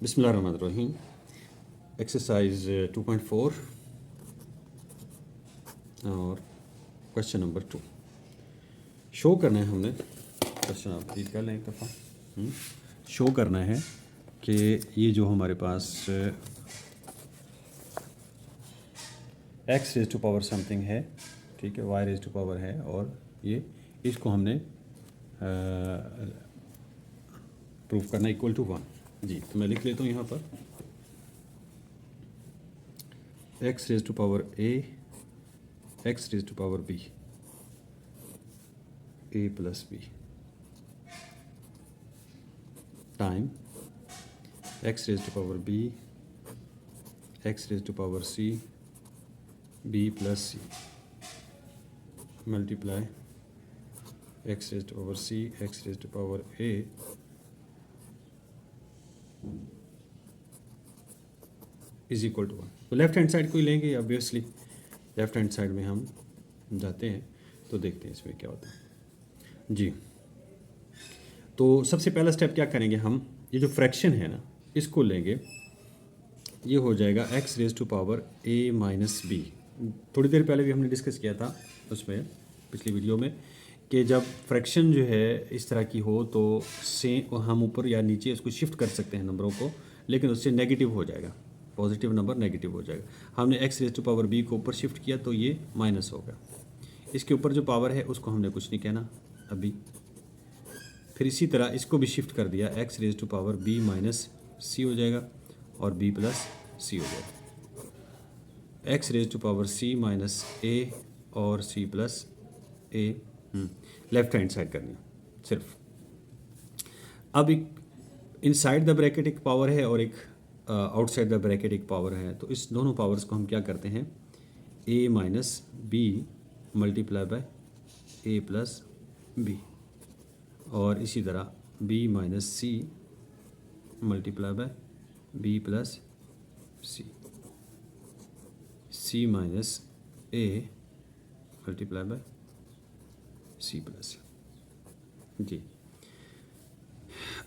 बिस्मिल्लाहिर्रहमानिर्रहीम। एक्सरसाइज 2.4 और question number 2 show करना है हमने। क्वेश्चन आप रीड कर लें एक दफ़ा। शो करना है कि ये जो हमारे पास x raise to power something है, ठीक है, वाई रेज टू पावर है, और ये इसको हमने प्रूव करना इक्वल टू 1। जी, तो मैं लिख लेता हूँ यहाँ पर x raise to power a, x raise to power b, a plus b time x raise to power b, x raise to power c, b plus c multiply x raise to power c, x raise to power a is equal to 1। तो left hand side को ही लेंगे obviously. Left hand side में हम जाते हैं तो देखते हैं इसमें क्या होता है। जी, तो सबसे पहला स्टेप क्या करेंगे, हम ये जो फ्रैक्शन है ना इसको लेंगे। ये हो जाएगा x raise to power a minus b. थोड़ी देर पहले भी हमने डिस्कस किया था उसमें, पिछली वीडियो में, कि जब फ्रैक्शन जो है इस तरह की हो तो हम ऊपर या नीचे उसको शिफ्ट कर सकते हैं नंबरों को, लेकिन उससे नेगेटिव हो जाएगा, पॉजिटिव नंबर नेगेटिव हो जाएगा। हमने x raise to power b को ऊपर शिफ्ट किया तो ये माइनस होगा। इसके ऊपर जो पावर है उसको हमने कुछ नहीं कहना अभी। फिर इसी तरह इसको भी शिफ्ट कर दिया, x raise to power b minus c हो जाएगा और बी प्लस सी हो जाएगा। X raise to power c minus a और c plus a left hand side करनी सिर्फ। अब एक इनसाइड द ब्रैकेट एक पावर है और एक आउटसाइड द ब्रैकेट एक पावर है, तो इस दोनों पावर्स को हम क्या करते हैं, a minus b multiply by a plus b, और इसी तरह b minus c multiply by b plus c, c minus a multiply by c plus. जी,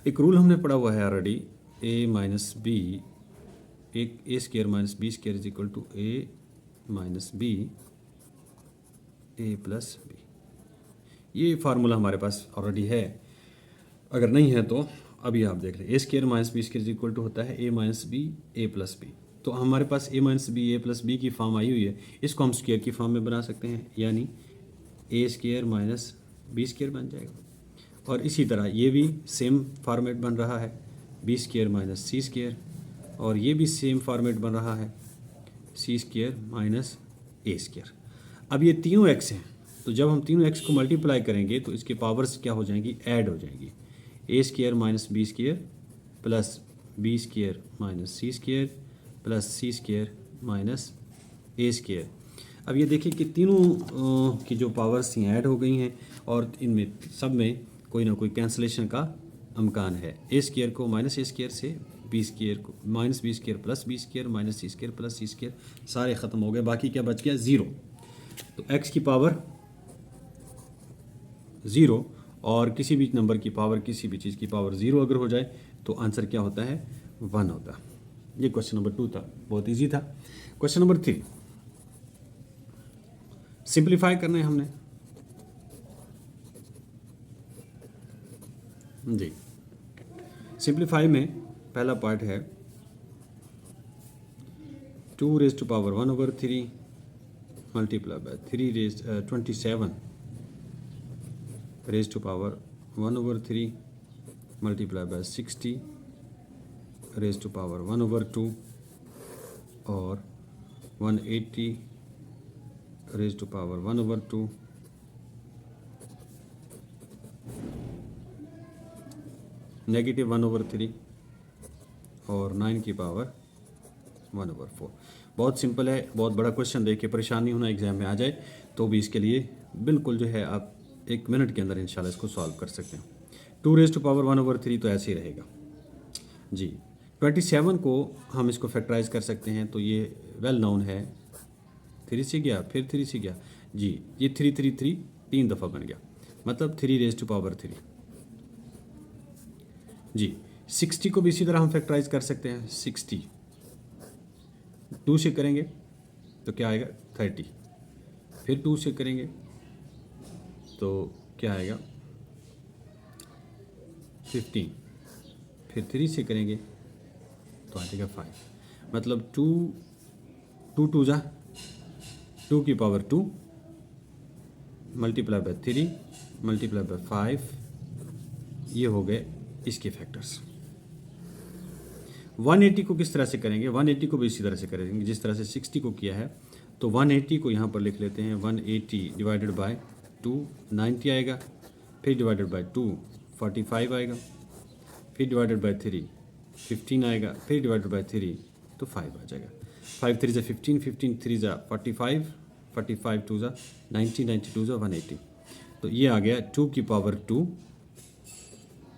एक रूल हमने पढ़ा हुआ है ऑलरेडी, ए माइनस बी, एक a square minus b square is equal to a minus b a plus b. ये formula हमारे पास ऑलरेडी है, अगर नहीं है तो अभी आप देख लें। A square minus b square is equal to होता है a minus b a plus b. तो हमारे पास a minus b a plus b की फॉर्म आई हुई है, इसको हम स्केयर की फॉर्म में बना सकते हैं, यानी ए स्केयर माइनस बी स्केयर बन जाएगा। और इसी तरह ये भी सेम फॉर्मेट बन रहा है, B square minus c square, और ये भी सेम फॉर्मेट बन रहा है, सी स्केयर माइनस ए स्केयर। अब ये तीनों एक्स हैं, तो जब हम तीनों एक्स को मल्टीप्लाई करेंगे तो इसके पावर्स क्या हो जाएंगी, ऐड हो जाएंगी। A square minus b square plus b square minus c square plus c square minus a square. अब ये देखिए कि तीनों की जो पावर्स हैं ऐड हो गई हैं, और इनमें सब में कोई ना कोई कैंसलेशन का अमकान है। ए स्केयर को माइनस ए स्केयर से, बी स्केयर को minus b square plus b square minus c square plus c square, सारे ख़त्म हो गए। बाकी क्या बच गया, ज़ीरो। तो एक्स की पावर ज़ीरो और किसी भी नंबर की पावर, किसी भी चीज़ की पावर ज़ीरो अगर हो जाए तो आंसर क्या होता है, 1 होता है। ये क्वेश्चन नंबर 2 था, बहुत ईजी था। क्वेश्चन नंबर 3 सिंप्लीफाई करना है हमने। जी, सिंप्लीफाई में पहला पार्ट है 2 raise to power 1/3 multiply by 27 raise to power 1/3 multiply by 60 raise to power 1/2 और 180 रेज टू पावर 1/2 नेगेटिव 1/3 और 9 की पावर 1/4। बहुत सिंपल है, बहुत बड़ा क्वेश्चन देख के परेशान नहीं होना, एग्जाम में आ जाए तो भी इसके लिए बिल्कुल जो है आप 1 मिनट के अंदर इंशाल्लाह इसको सॉल्व कर सकते हैं। 2 रेज टू पावर 1/3 तो ऐसे ही रहेगा। जी, 27 को हम इसको फैक्टराइज कर सकते हैं, तो ये वेल नोन है। 3 से गया, फिर 3 से गया, जी ये 3 3 3 3 दफ़ा बन गया, मतलब 3 रेज टू पावर 3। जी, 60 को भी इसी तरह हम फैक्टराइज कर सकते हैं। 60 2 से करेंगे तो क्या आएगा 30, फिर 2 से करेंगे तो क्या आएगा 15, फिर 3 से करेंगे तो आ जाएगा 5। मतलब 2 2 जा 2 की power 2 multiply by 3 multiply by 5, ये हो गए इसके फैक्टर्स। 180 को किस तरह से करेंगे? 180 को भी इसी तरह से करेंगे जिस तरह से 60 को किया है। तो 180 को यहाँ पर लिख लेते हैं 180 डिवाइडेड बाय 2 90 आएगा, फिर डिवाइडेड बाय 2 45 आएगा, फिर डिवाइडेड बाय 3 15 आएगा, फिर डिवाइडेड बाय 3 तो 5 आ जाएगा। 5 3 ज़ा 15, 15 3 ज़ा 45, 45 2 ज़ा 90, 90 2 ज़ा 180। तो ये आ गया 2 की पावर 2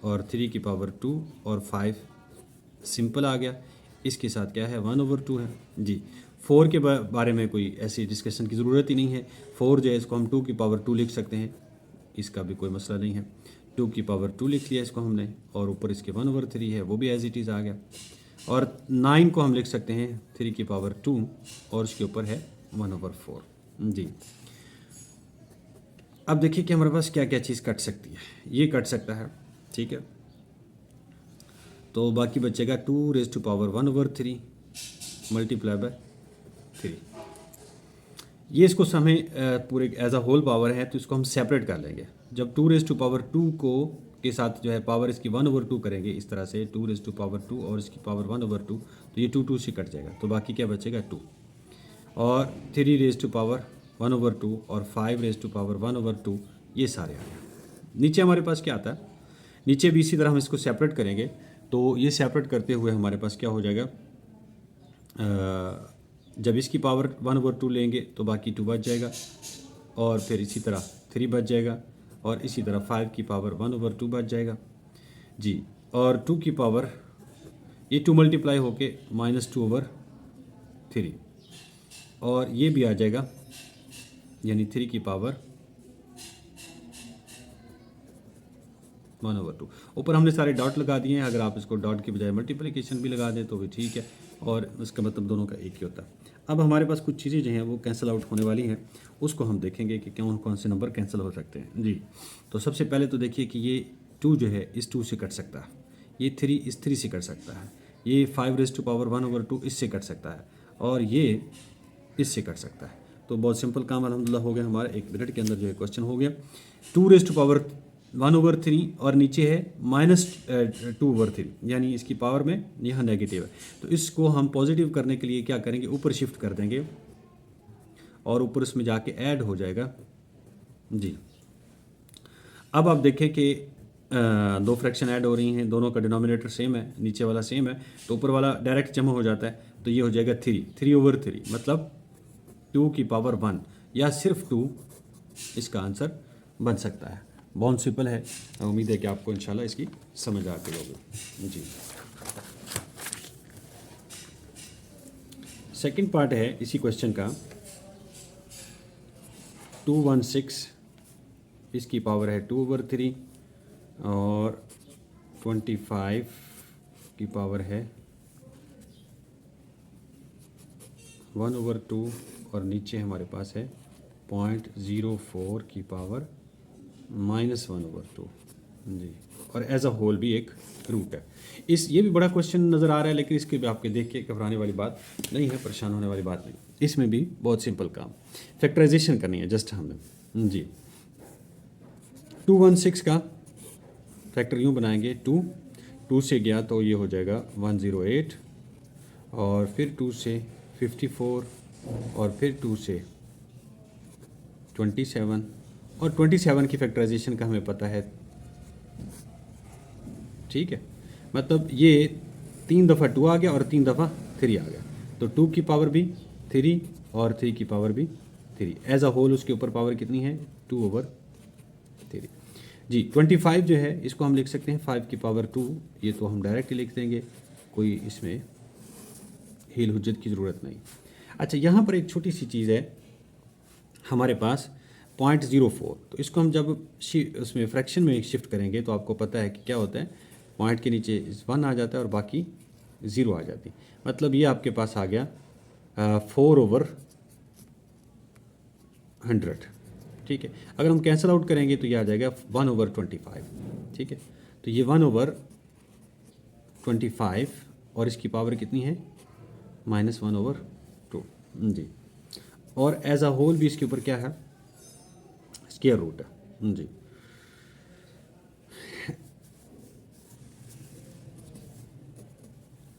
और 3 की पावर 2 और 5 सिंपल आ गया। इसके साथ क्या है 1/2 है जी। 4 के बारे में कोई ऐसी डिस्कशन की ज़रूरत ही नहीं है। 4 जो है इसको हम 2 की पावर 2 लिख सकते हैं, इसका भी कोई मसला नहीं है। 2 की पावर 2 लिख लिया इसको हमने, और ऊपर इसके 1/3 है वो भी एज इट इज़ आ गया। और 9 को हम लिख सकते हैं 3 की पावर 2 और उसके ऊपर है 1/4 जी। अब देखिए कि हमारे पास क्या क्या चीज़ कट सकती है। ये कट सकता है, ठीक है। तो बाकी बचेगा 2 raise to power 1/3 multiply by 3। ये इसको हमें पूरे एज अ होल पावर है तो इसको हम सेपरेट कर लेंगे। जब 2 रेज़ टू पावर 2 को के साथ जो है पावर इसकी 1/2 करेंगे इस तरह से 2 रेज़ टू पावर 2 और इसकी पावर 1/2, तो ये 2 से कट जाएगा। तो बाकी क्या बचेगा 2 और 3 रेज़ टू पावर 1/2 और 5 रेज़ टू पावर 1/2, ये सारे आ गए। नीचे हमारे पास क्या आता है, नीचे भी इसी तरह हम इसको सेपरेट करेंगे। तो ये सेपरेट करते हुए हमारे पास क्या हो जाएगा, जब इसकी पावर 1/2 लेंगे तो बाकी 2 बच जाएगा, और फिर इसी तरह 3 बच जाएगा, और इसी तरह 5 की पावर 1/2 बच जाएगा जी। और 2 की पावर ये 2 मल्टीप्लाई होके -2/3, और ये भी आ जाएगा यानी 3 की पावर 1/2। ऊपर हमने सारे डॉट लगा दिए हैं। अगर आप इसको डॉट की बजाय मल्टीप्लिकेशन भी लगा दें तो भी ठीक है, और उसका मतलब दोनों का एक ही होता है। अब हमारे पास कुछ चीज़ें जो हैं वो कैंसिल आउट होने वाली हैं, उसको हम देखेंगे कि कौन कौन से नंबर कैंसिल हो सकते हैं जी। तो सबसे पहले तो देखिए कि ये 2 जो है इस 2 से कट सकता है, ये 3 इस 3 से कट सकता है, ये 5 रेज़ टू पावर 1/2 इससे कट सकता है, और ये इससे कट सकता है। तो बहुत सिंपल काम अल्हम्दुलिल्लाह हो गया हमारा, 1 मिनट के अंदर जो है क्वेश्चन हो गया। 2 रेज़ टू पावर 1/3 और नीचे है -2/3, यानी इसकी पावर में यहाँ नेगेटिव है। तो इसको हम पॉजिटिव करने के लिए क्या करेंगे, ऊपर शिफ्ट कर देंगे और ऊपर इसमें जाके ऐड हो जाएगा जी। अब आप देखें कि दो फ्रैक्शन ऐड हो रही हैं, दोनों का डिनोमिनेटर सेम है, नीचे वाला सेम है, तो ऊपर वाला डायरेक्ट जमा हो जाता है। तो ये हो जाएगा 3/3 मतलब 2 की पावर 1 या सिर्फ 2 इसका आंसर बन सकता है। बहुत सिंपल है। उम्मीद है कि आपको इंशाल्लाह इसकी समझ आती होगी जी। सेकंड पार्ट है इसी क्वेश्चन का, 216 इसकी पावर है 2/3 और 25 की पावर है 1/2 और नीचे हमारे पास है 0.04 की पावर -1/2 जी, और एज अ होल भी एक रूट है। ये भी बड़ा क्वेश्चन नज़र आ रहा है, लेकिन इसके भी आपके देख के घबराने वाली बात नहीं है, परेशान होने वाली बात नहीं। इसमें भी बहुत सिंपल काम, फैक्टराइजेशन करनी है जस्ट हमें जी। 216 का फैक्टर यूँ बनाएंगे, 2 से गया तो ये हो जाएगा 108, और फिर 2 से 54, और फिर 2 से 27, और 27 की फैक्टराइजेशन का हमें पता है, ठीक है। मतलब ये 3 दफ़ा 2 आ गया और 3 दफ़ा 3 आ गया, तो 2 की पावर भी 3 और 3 की पावर भी 3, एज अ होल उसके ऊपर पावर कितनी है 2/3 जी। 25 जो है इसको हम लिख सकते हैं 5 की पावर 2, ये तो हम डायरेक्ट ही लिख देंगे, कोई इसमें हील हुज्जत की ज़रूरत नहीं। अच्छा, यहाँ पर एक छोटी सी चीज़ है हमारे पास 0.04, तो इसको हम जब उसमें फ्रैक्शन में शिफ्ट करेंगे तो आपको पता है कि क्या होता है, पॉइंट के नीचे 1 आ जाता है और बाकी 0 आ जाती है। मतलब ये आपके पास आ गया 4/100। ठीक है, अगर हम कैंसिल आउट करेंगे तो ये आ जाएगा 1/25। ठीक है, तो ये 1/25 और इसकी पावर कितनी है -1/2 जी। और एज अ होल भी इसके ऊपर क्या है, स्क्वायर रूट है जी।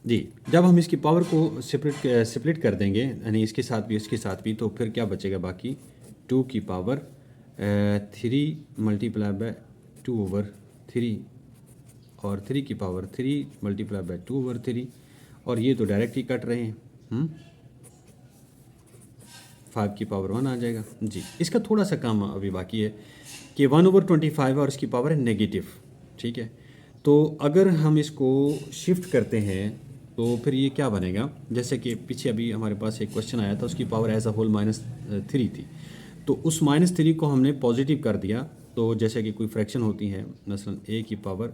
जी, जब हम इसकी पावर को सेपरेट कर देंगे, यानी इसके साथ भी इसके साथ भी, तो फिर क्या बचेगा बाकी 2 की पावर 3 मल्टीप्लाई बाय 2/3 और 3 की पावर 3 मल्टीप्लाई बाय 2/3 और ये तो डायरेक्ट ही कट रहे हैं 5 की पावर 1 आ जाएगा जी। इसका थोड़ा सा काम अभी बाकी है कि 1/25 और इसकी पावर है नेगेटिव। ठीक है, तो अगर हम इसको शिफ्ट करते हैं तो फिर ये क्या बनेगा, जैसे कि पीछे अभी हमारे पास एक क्वेश्चन आया था, उसकी पावर एज अ होल -3 थी, तो उस -3 को हमने पॉजिटिव कर दिया। तो जैसे कि कोई फ्रैक्शन होती है मसलन a की पावर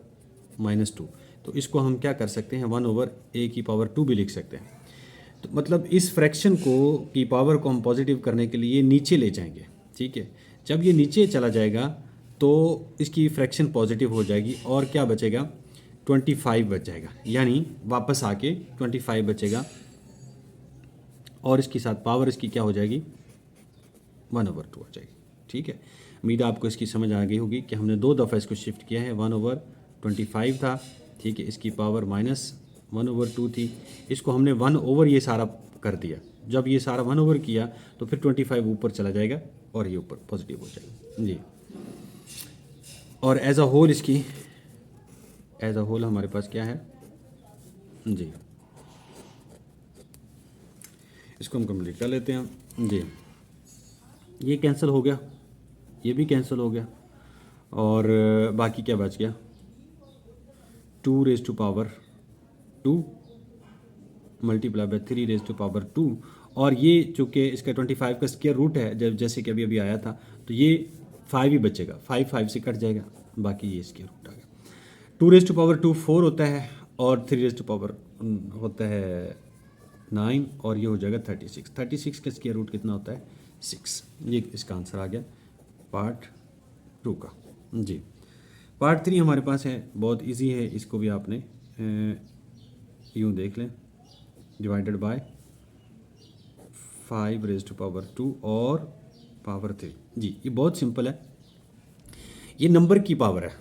-2, तो इसको हम क्या कर सकते हैं 1/a की पावर 2 भी लिख सकते हैं। तो मतलब इस फ्रैक्शन को की पावर को हम पॉजिटिव करने के लिए नीचे ले जाएंगे। ठीक है, जब ये नीचे चला जाएगा तो इसकी फ्रैक्शन पॉजिटिव हो जाएगी और क्या बचेगा 25 बच जाएगा, यानी वापस आके 25 बचेगा और इसके साथ पावर इसकी क्या हो जाएगी 1/2 हो जाएगी। ठीक है, उम्मीद आपको इसकी समझ आ गई होगी कि हमने 2 दफ़ा इसको शिफ्ट किया है। 1/25 था, ठीक है, इसकी पावर -1/2 थी, इसको हमने 1 ये सारा कर दिया। जब ये सारा 1 किया तो फिर 25 ऊपर चला जाएगा और ये ऊपर पॉजिटिव हो जाएगा जी। और एज अ होल इसकी एज अ होल हमारे पास क्या है जी, इसको हम कंप्लीट कर लेते हैं जी। ये कैंसिल हो गया, ये भी कैंसिल हो गया और बाकी क्या बच गया 2⁻² मल्टीप्लाई बाय 3⁻²। और ये चूँकि इसका 25 का स्क्वायर रूट है, जब जैसे कि अभी अभी आया था, तो ये 5 ही बचेगा, 5 से कट जाएगा, बाकी ये स्क्वायर रूट आ गया। 2⁻² 4 होता है और 3 होता है 9 और ये हो जाएगा 36 का स्क्वायर रूट कितना होता है 6। ये इसका आंसर आ गया पार्ट 2 का जी। पार्ट 3 हमारे पास है, बहुत इजी है, इसको भी आपने यूँ देख लें, डिवाइडेड बाय 5⁻² और पावर 3 जी। ये बहुत सिंपल है, ये नंबर की पावर है।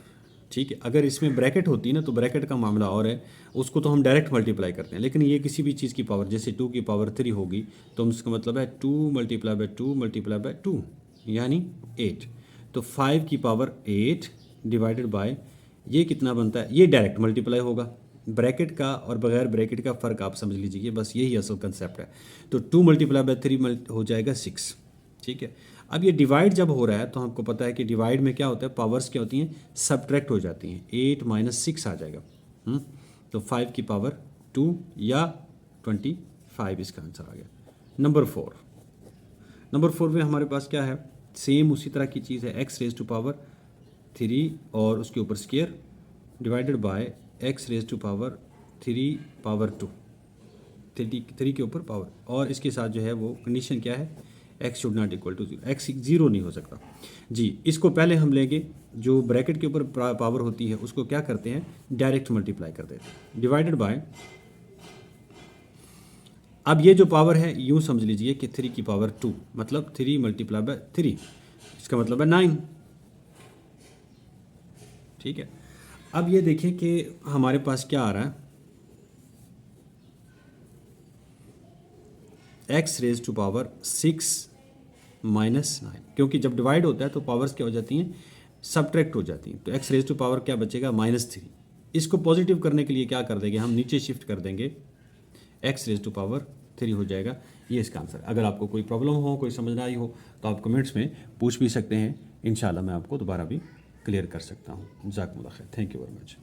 ठीक है, अगर इसमें ब्रैकेट होती ना तो ब्रैकेट का मामला और है, उसको तो हम डायरेक्ट मल्टीप्लाई करते हैं, लेकिन ये किसी भी चीज़ की पावर, जैसे 2 की पावर 3 होगी तो उसका मतलब है 2 मल्टीप्लाई बाय 2 मल्टीप्लाई बाय 2 यानी 8। तो 5 की पावर 8 डिवाइडेड बाय ये कितना बनता है, ये डायरेक्ट मल्टीप्लाई होगा। ब्रैकेट का और बगैर ब्रैकेट का फ़र्क आप समझ लीजिए, बस यही असल कंसेप्ट है। तो 2 मल्टीप्लाई बाय 3 हो जाएगा 6। ठीक है, अब ये डिवाइड जब हो रहा है तो हमको पता है कि डिवाइड में क्या होता है, पावर्स क्या होती हैं, सब्ट्रैक्ट हो जाती हैं। 8 - 6 आ जाएगा। तो 5 की पावर 2 या 25 इसका आंसर आ गया। नंबर 4 में हमारे पास क्या है, सेम उसी तरह की चीज़ है, x⁻³ और उसके ऊपर square divided by x⁻³ power 2, 3 के ऊपर पावर, और इसके साथ जो है वो कंडीशन क्या है, x should not equal to 0, x 0 नहीं हो सकता जी। इसको पहले हम लेंगे, जो ब्रैकेट के ऊपर पावर होती है उसको क्या करते हैं, डायरेक्ट मल्टीप्लाई कर देते हैं, डिवाइडेड बाय, अब ये जो पावर है यूँ समझ लीजिए कि 3 की पावर 2 मतलब 3 मल्टीप्लाई बाय 3, इसका मतलब है 9। ठीक है, अब ये देखिए कि हमारे पास क्या आ रहा है, x⁻6 -9, क्योंकि जब डिवाइड होता है तो पावर्स क्या हो जाती हैं, सब्ट्रैक्ट हो जाती हैं। तो x⁻² क्या बचेगा -3। इसको पॉजिटिव करने के लिए क्या कर देंगे, हम नीचे शिफ्ट कर देंगे, x⁻³ हो जाएगा। ये इसका आंसर। अगर आपको कोई प्रॉब्लम हो, कोई समझ ना आई हो तो आप कमेंट्स में पूछ भी सकते हैं, इंशाल्लाह मैं आपको दोबारा भी क्लियर कर सकता हूँ। जज़ाकुमुल्लाह खैर, थैंक यू वेरी मच।